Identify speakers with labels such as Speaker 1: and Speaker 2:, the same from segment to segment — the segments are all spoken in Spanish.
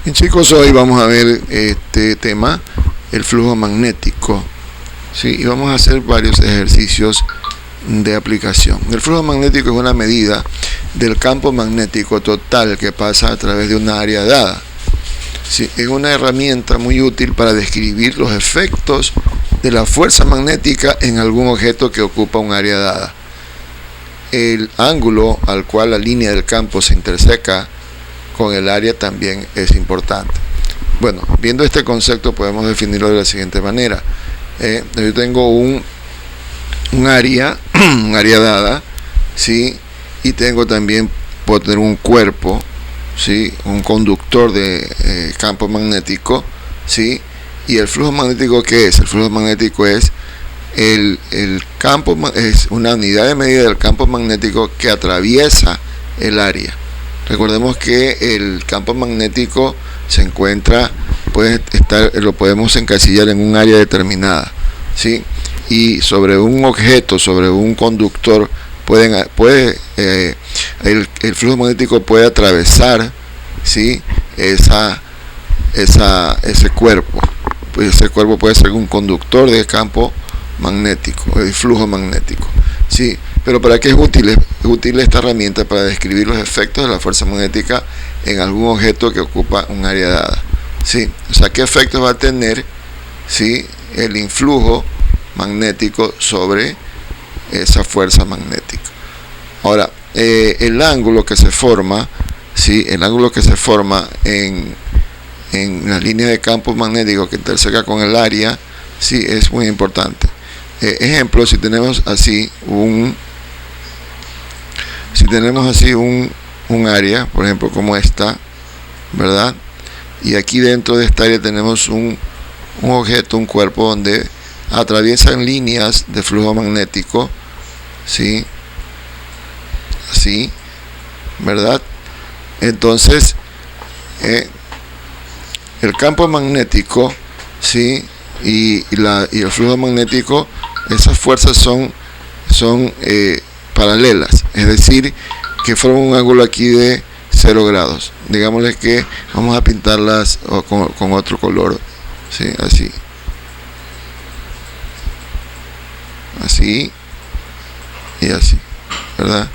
Speaker 1: Bien, chicos, hoy vamos a ver este tema, el flujo magnético, ¿sí? Y vamos a hacer varios ejercicios de aplicación. El flujo magnético es una medida del campo magnético total que pasa a través de una área dada. ¿Sí? Es una herramienta muy útil para describir los efectos de la fuerza magnética en algún objeto que ocupa un área dada. El ángulo al cual la línea del campo se interseca con el área también es importante. Bueno, viendo este concepto podemos definirlo de la siguiente manera. Yo tengo un área dada, ¿sí? Y tengo también, puedo tener un cuerpo, ¿sí? Un conductor de campo magnético, ¿sí? Y el flujo magnético, ¿qué es? El flujo magnético es el campo, es una unidad de medida del campo magnético que atraviesa el área. Recordemos que el campo magnético se encuentra, lo podemos encasillar en un área determinada, ¿sí? Y sobre un objeto, sobre un conductor, el flujo magnético puede atravesar, ¿sí? Ese cuerpo. Pues ese cuerpo puede ser un conductor de campo magnético, de flujo magnético, ¿sí? Pero ¿para qué es útil? Es útil esta herramienta para describir los efectos de la fuerza magnética en algún objeto que ocupa un área dada, ¿sí? O sea, ¿qué efectos va a tener, ¿sí? El influjo magnético sobre esa fuerza magnética. Ahora, el ángulo que se forma, ¿sí? El ángulo que se forma en la línea de campo magnético que interseca con el área, ¿sí? Es muy importante. Ejemplo, si tenemos así un área, por ejemplo como esta, ¿verdad? Y aquí dentro de esta área tenemos un objeto, un cuerpo donde atraviesan líneas de flujo magnético, ¿sí? Así, ¿verdad? Entonces, el campo magnético, ¿sí? Y el flujo magnético, esas fuerzas son paralelas, es decir, que forman un ángulo aquí de 0 grados. Digámosle que vamos a pintarlas con otro color, ¿sí? Así y así, ¿verdad?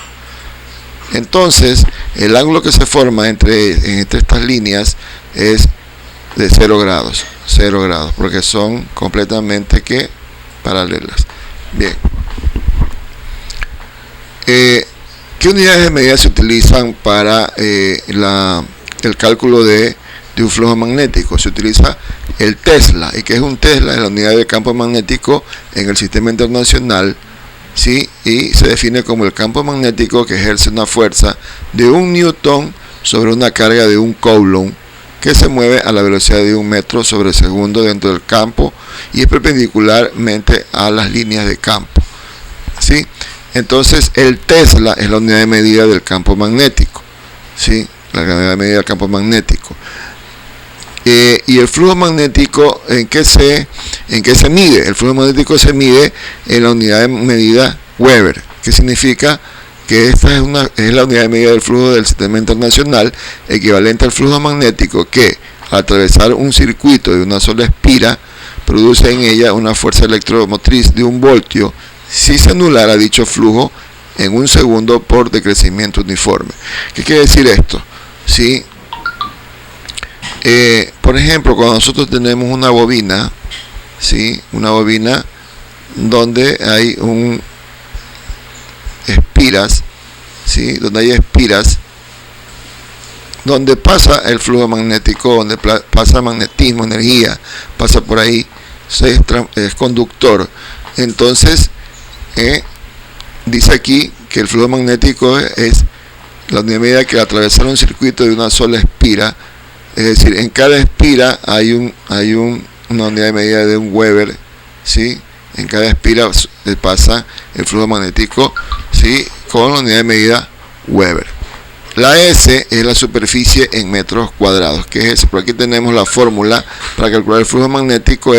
Speaker 1: Entonces, el ángulo que se forma entre estas líneas es de 0 grados, porque son completamente paralelas. Bien. ¿Qué unidades de medida se utilizan para el cálculo de un flujo magnético? Se utiliza el Tesla. ¿Y qué es un Tesla? Es la unidad de campo magnético en el sistema internacional, ¿sí? Y se define como el campo magnético que ejerce una fuerza de 1 newton sobre una carga de 1 coulomb que se mueve a la velocidad de 1 metro sobre segundo dentro del campo y es perpendicularmente a las líneas de campo, ¿sí? Entonces el Tesla es la unidad de medida del campo magnético, ¿sí? La unidad de medida del campo magnético. Y el flujo magnético, ¿en qué se mide? El flujo magnético se mide en la unidad de medida Weber, que significa que esta es la unidad de medida del flujo del sistema internacional, equivalente al flujo magnético que, al atravesar un circuito de una sola espira, produce en ella una fuerza electromotriz de 1 voltio si se anulara dicho flujo en 1 segundo por decrecimiento uniforme. ¿Qué quiere decir esto? ¿Sí? Por ejemplo, cuando nosotros tenemos una bobina, ¿sí? Una bobina donde hay espiras, ¿sí? Donde hay espiras, donde pasa el flujo magnético, donde pasa magnetismo, energía, pasa por ahí, es conductor. Entonces, dice aquí que el flujo magnético es la unidad de medida que atravesar un circuito de una sola espira, es decir, en cada espira hay una unidad de medida de 1 Weber, ¿sí? En cada espira pasa el flujo magnético, ¿sí? Con la unidad de medida Weber. La S es la superficie en metros cuadrados. ¿Qué es eso? Por aquí tenemos la fórmula para calcular el flujo magnético,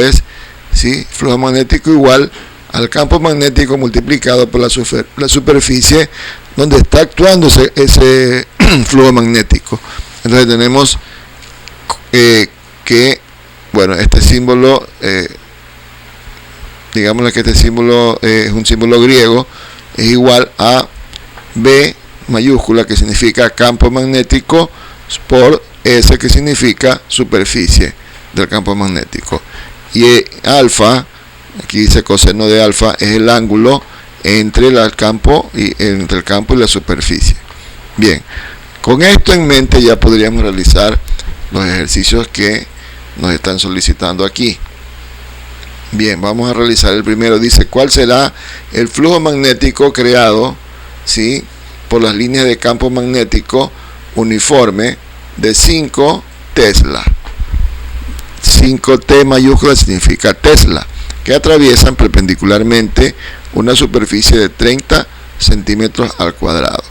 Speaker 1: ¿sí? Flujo magnético igual al campo magnético multiplicado por la superficie donde está actuando ese flujo magnético. Entonces tenemos que, bueno, este símbolo, digámosle que este símbolo es un símbolo griego, es igual a B mayúscula, que significa campo magnético, por S, que significa superficie del campo magnético. Y alfa, aquí dice coseno de alfa, es el ángulo entre el campo y la superficie. Bien, con esto en mente ya podríamos realizar los ejercicios que nos están solicitando aquí. Bien, vamos a realizar el primero. Dice, ¿cuál será el flujo magnético creado, ¿sí?, por las líneas de campo magnético uniforme de 5 Tesla? 5T mayúscula significa Tesla, que atraviesan perpendicularmente una superficie de 30 centímetros al cuadrado.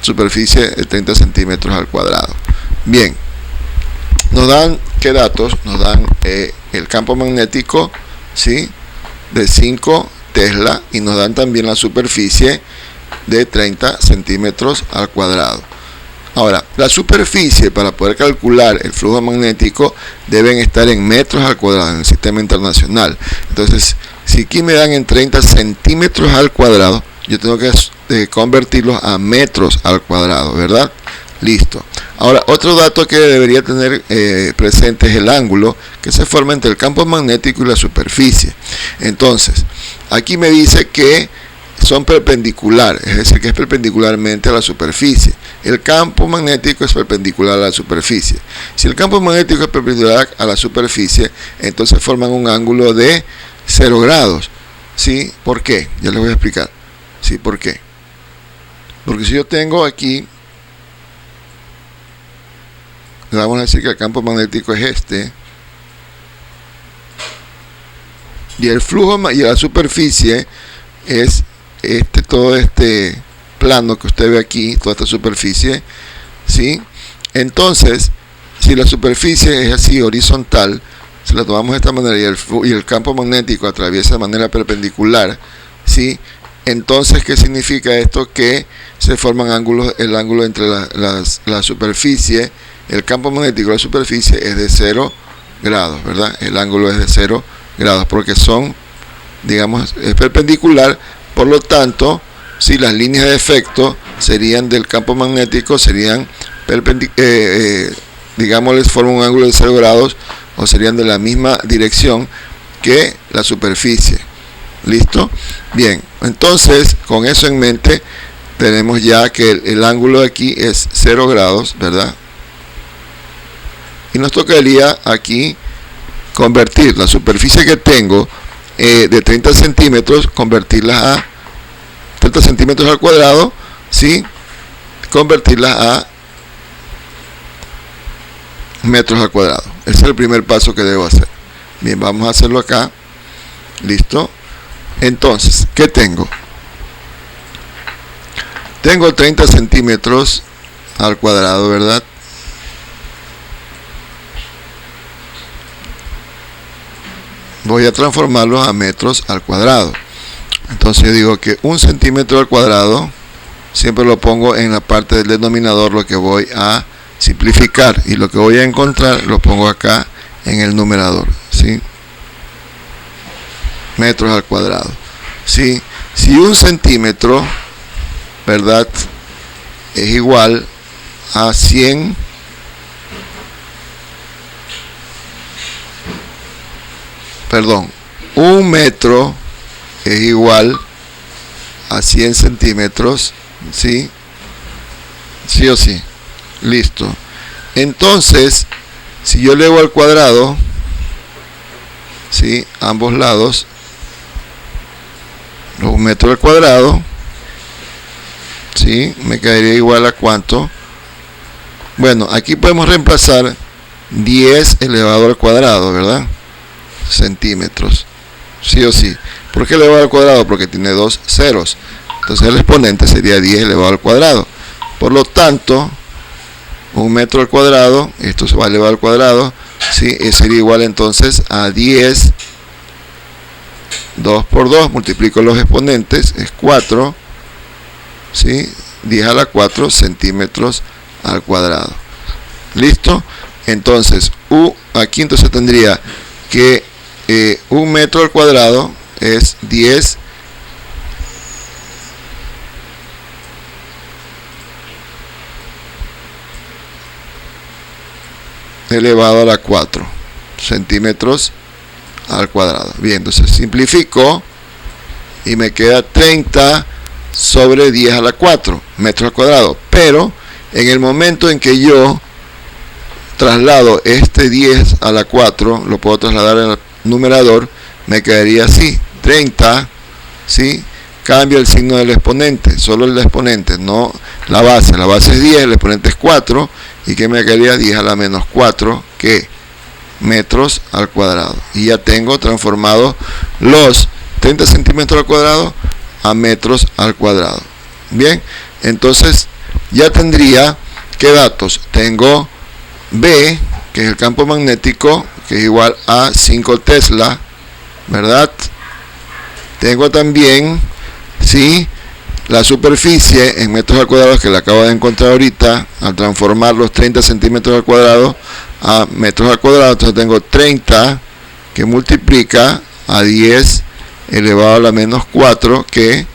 Speaker 1: Superficie de 30 centímetros al cuadrado. Bien, nos dan, ¿qué datos? Nos dan el campo magnético, ¿sí?, de 5 Tesla, y nos dan también la superficie de 30 centímetros al cuadrado. Ahora, la superficie, para poder calcular el flujo magnético, deben estar en metros al cuadrado en el sistema internacional. Entonces, si aquí me dan en 30 centímetros al cuadrado, yo tengo que convertirlos a metros al cuadrado, ¿verdad? Listo. Ahora, otro dato que debería tener presente es el ángulo que se forma entre el campo magnético y la superficie. Entonces, aquí me dice que son perpendiculares, es decir, que es perpendicularmente a la superficie. El campo magnético es perpendicular a la superficie. Si el campo magnético es perpendicular a la superficie, entonces forman un ángulo de 0 grados. ¿Sí? ¿Por qué? Ya les voy a explicar. ¿Sí? ¿Por qué? Porque si yo tengo aquí, vamos a decir que el campo magnético es este, y el flujo y la superficie es todo este plano que usted ve aquí, toda esta superficie, ¿sí? Entonces, si la superficie es así horizontal, si la tomamos de esta manera y el campo magnético atraviesa de manera perpendicular, ¿sí?, entonces, ¿qué significa esto? Que se forman ángulos, el ángulo entre la superficie, el campo magnético y la superficie es de 0 grados, ¿verdad? El ángulo es de 0 grados porque son, digamos, es perpendicular. Por lo tanto, si las líneas de efecto serían del campo magnético, serían digamos, les forman un ángulo de 0 grados, o serían de la misma dirección que la superficie. ¿Listo? Bien, entonces, con eso en mente, tenemos ya que el ángulo de aquí es 0 grados, ¿verdad? Y nos tocaría aquí convertir la superficie que tengo de 30 centímetros, convertirla a 30 centímetros al cuadrado, ¿sí?, convertirla a metros al cuadrado. Ese es el primer paso que debo hacer. Bien, vamos a hacerlo acá. Listo. Entonces, ¿qué tengo? Tengo 30 centímetros al cuadrado, ¿verdad? Voy a transformarlos a metros al cuadrado. Entonces yo digo que 1 centímetro al cuadrado, siempre lo pongo en la parte del denominador, lo que voy a simplificar, y lo que voy a encontrar lo pongo acá en el numerador, ¿sí? Metros al cuadrado, ¿sí? Si 1 centímetro, ¿verdad?, es igual a 100 1 metro es igual a 100 centímetros, ¿sí? Sí o sí. Listo. Entonces, si yo elevo al cuadrado, ¿sí?, ambos lados, 1 metro al cuadrado, ¿sí?, me caería igual a ¿cuánto? Bueno, aquí podemos reemplazar 10 elevado al cuadrado, ¿verdad? Centímetros, sí o sí. ¿Por qué elevado al cuadrado? Porque tiene 2 ceros. Entonces el exponente sería 10 elevado al cuadrado. Por lo tanto, 1 metro al cuadrado, esto se va a elevar al cuadrado, ¿sí?, sería igual entonces a 10, 2 por 2, multiplico los exponentes, es 4, ¿sí?, 10 a la 4 centímetros al cuadrado. ¿Listo? Entonces, aquí entonces tendría que 1 metro al cuadrado es 10 elevado a la 4 centímetros al cuadrado. Bien, entonces simplifico y me queda 30 sobre 10 a la 4 metros al cuadrado. Pero en el momento en que yo traslado este 10 a la 4, lo puedo trasladar al numerador, me quedaría así, 30, ¿sí? Cambio el signo del exponente, solo el exponente, no la base. La base es 10, el exponente es 4, y que me quedaría 10 a la menos 4, que metros al cuadrado. Y ya tengo transformado los 30 centímetros al cuadrado a metros al cuadrado. Bien, entonces ya tendría, ¿qué datos? Tengo B, que es el campo magnético, que es igual a 5 Tesla, ¿verdad? Tengo también, ¿sí?, la superficie en metros al cuadrado, que la acabo de encontrar ahorita, al transformar los 30 centímetros al cuadrado a metros al cuadrado. Entonces tengo 30 que multiplica a 10 elevado a la menos 4, que,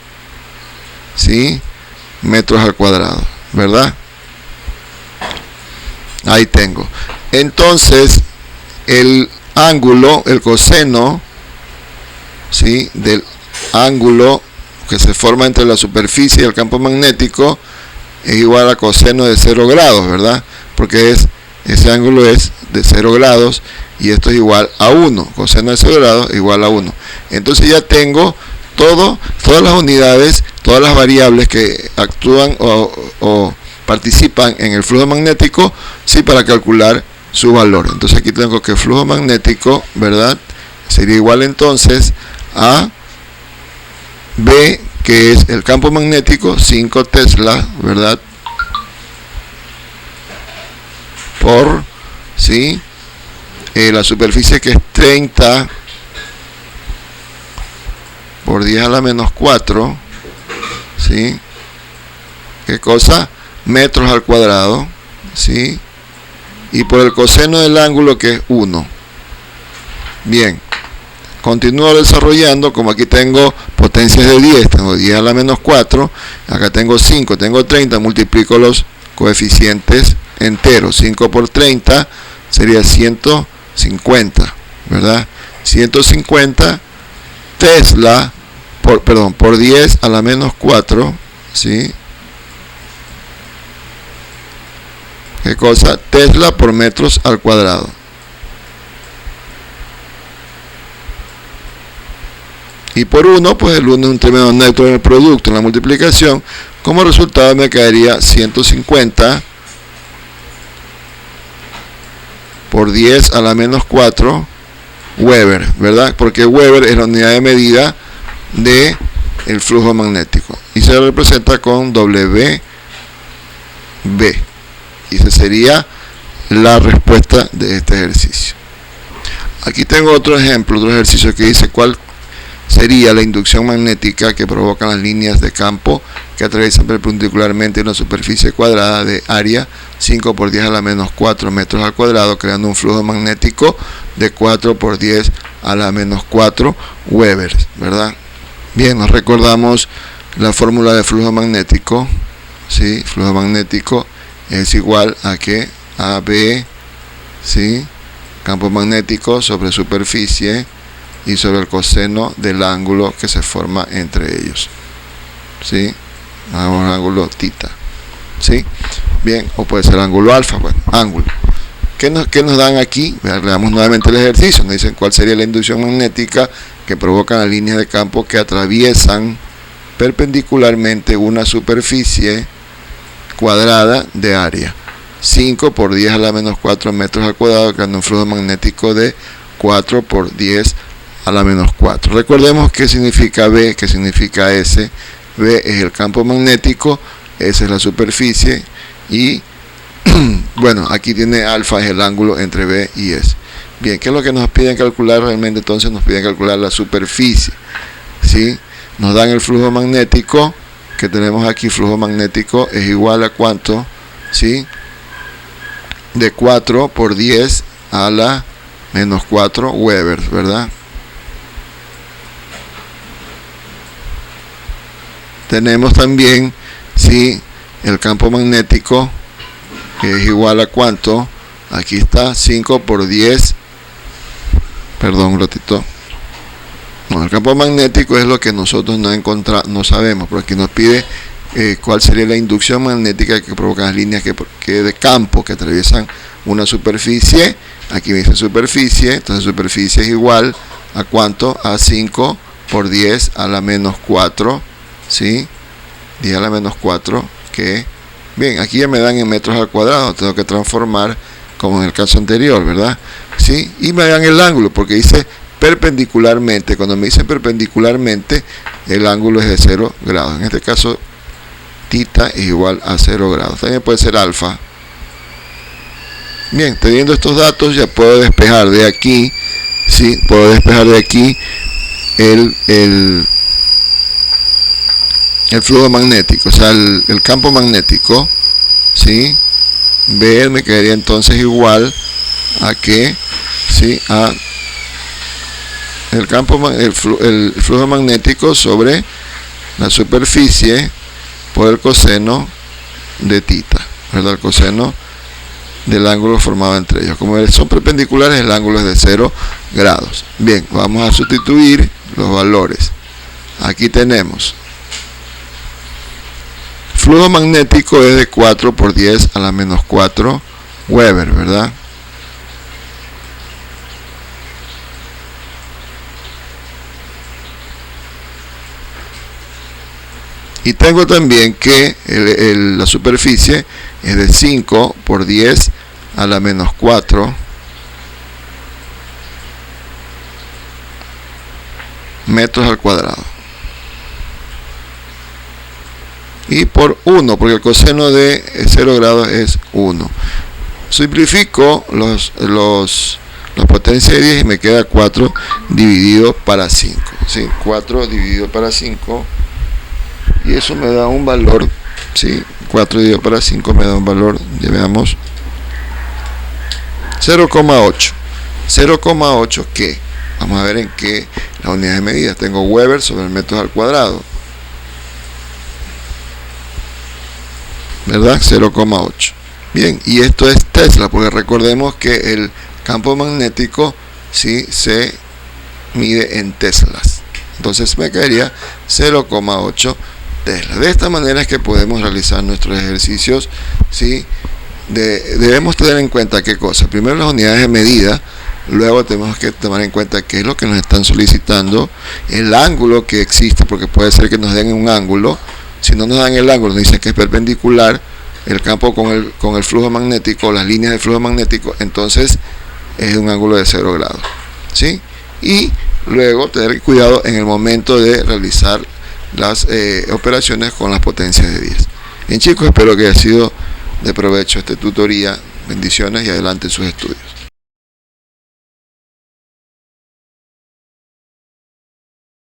Speaker 1: ¿sí?, metros al cuadrado, ¿verdad? Ahí tengo. Entonces, el ángulo, el coseno, ¿sí?, del ángulo que se forma entre la superficie y el campo magnético es igual a coseno de 0 grados, ¿verdad? Porque ese ángulo es de 0 grados y esto es igual a 1. Coseno de 0 grados igual a 1. Entonces ya tengo todas las unidades, todas las variables que actúan o participan en el flujo magnético, sí, para calcular su valor. Entonces aquí tengo que el flujo magnético, ¿verdad?, sería igual entonces a B, que es el campo magnético, 5 Tesla, ¿verdad?, por, ¿sí?, la superficie, que es 30 por 10 a la menos 4, ¿sí?, ¿qué cosa? Metros al cuadrado, ¿sí?, y por el coseno del ángulo, que es 1. Bien, continúo desarrollando. Como aquí tengo potencias de 10, tengo 10 a la menos 4, acá tengo 5, tengo 30, multiplico los coeficientes enteros. 5 por 30 sería 150, ¿verdad? 150 Tesla por 10 a la menos 4, ¿sí? ¿Qué cosa? Tesla por metros al cuadrado. Y por 1, pues el 1 es un término neutro en el producto, en la multiplicación. Como resultado me quedaría 150 por 10 a la menos 4 Weber, ¿verdad? Porque Weber es la unidad de medida de el flujo magnético y se representa con WB. Y esa sería la respuesta de este ejercicio. Aquí tengo otro ejemplo, otro ejercicio que dice cuál sería la inducción magnética que provocan las líneas de campo que atraviesan perpendicularmente una superficie cuadrada de área 5 por 10 a la menos 4 metros al cuadrado, creando un flujo magnético de 4 por 10 a la menos 4 Weber, ¿verdad? Bien, nos recordamos la fórmula de flujo magnético, ¿sí? Flujo magnético es igual a que AB, ¿sí?, campo magnético sobre superficie y sobre el coseno del ángulo que se forma entre ellos, ¿sí? Un ángulo tita, ¿sí? Bien, o puede ser ángulo alfa, bueno, ángulo. ¿Qué nos dan aquí? Veamos nuevamente el ejercicio. Nos dicen cuál sería la inducción magnética que provocan las líneas de campo que atraviesan perpendicularmente una superficie cuadrada de área 5 por 10 a la menos 4 metros al cuadrado, creando un flujo magnético de 4 por 10 a la menos 4. Recordemos qué significa B, qué significa S. B es el campo magnético, S es la superficie y bueno, aquí tiene alfa, es el ángulo entre B y S. Bien, ¿qué es lo que nos piden calcular realmente? Entonces nos piden calcular la superficie, ¿sí? Nos dan el flujo magnético que tenemos aquí. Flujo magnético es igual a ¿cuánto? ¿Sí? de 4 por 10 a la menos 4 Weber, ¿verdad? Tenemos también, ¿sí?, el campo magnético, que es igual a ¿cuánto? Aquí está 5 por 10, perdón un ratito. No, el campo magnético es lo que nosotros no sabemos, pero aquí nos pide cuál sería la inducción magnética que provoca las líneas que de campo que atraviesan una superficie. Aquí me dice superficie, entonces superficie es igual a ¿cuánto? A 5 por 10 a la menos 4, ¿sí? 10 a la menos 4, que, bien, aquí ya me dan en metros al cuadrado, tengo que transformar como en el caso anterior, ¿verdad? ¿Sí? Y me dan el ángulo, porque dice perpendicularmente. Cuando me dicen perpendicularmente, el ángulo es de 0 grados. En este caso, θ es igual a 0 grados. También puede ser alfa. Bien, teniendo estos datos, ya puedo despejar de aquí, ¿sí? Puedo despejar de aquí el flujo magnético, o sea, el campo magnético, ¿sí? B me quedaría entonces igual a que, ¿sí?, a el flujo magnético sobre la superficie por el coseno de θ, ¿verdad? El coseno del ángulo formado entre ellos. Como son perpendiculares, el ángulo es de 0 grados. Bien, vamos a sustituir los valores. Aquí tenemos flujo magnético es de 4 por 10 a la menos 4 Weber, ¿verdad? Y tengo también que la superficie es de 5 por 10 a la menos 4 metros al cuadrado. Y por 1, porque el coseno de 0 grados es 1. Simplifico la potencia de 10 y me queda 4 dividido para 5. ¿Sí? 4 dividido para 5. Y eso me da un valor, ¿sí? 4 dividido para 5 me da un valor, ya veamos, 0,8. 0,8 ¿qué? Vamos a ver en qué la unidad de medida. Tengo Weber sobre metros al cuadrado, ¿verdad? 0,8. Bien, y esto es Tesla, porque recordemos que el campo magnético, ¿sí?, se mide en teslas. Entonces me quedaría 0,8 Tesla. De esta manera es que podemos realizar nuestros ejercicios, ¿sí? Debemos tener en cuenta qué cosa. Primero las unidades de medida, luego tenemos que tomar en cuenta qué es lo que nos están solicitando, el ángulo que existe, porque puede ser que nos den un ángulo. Si no nos dan el ángulo, nos dicen que es perpendicular el campo con el flujo magnético, las líneas del flujo magnético, entonces es un ángulo de 0 grados, ¿sí? Y luego tener cuidado en el momento de realizar las operaciones con las potencias de 10. Bien, chicos, espero que haya sido de provecho esta tutoría. Bendiciones y adelante en sus estudios.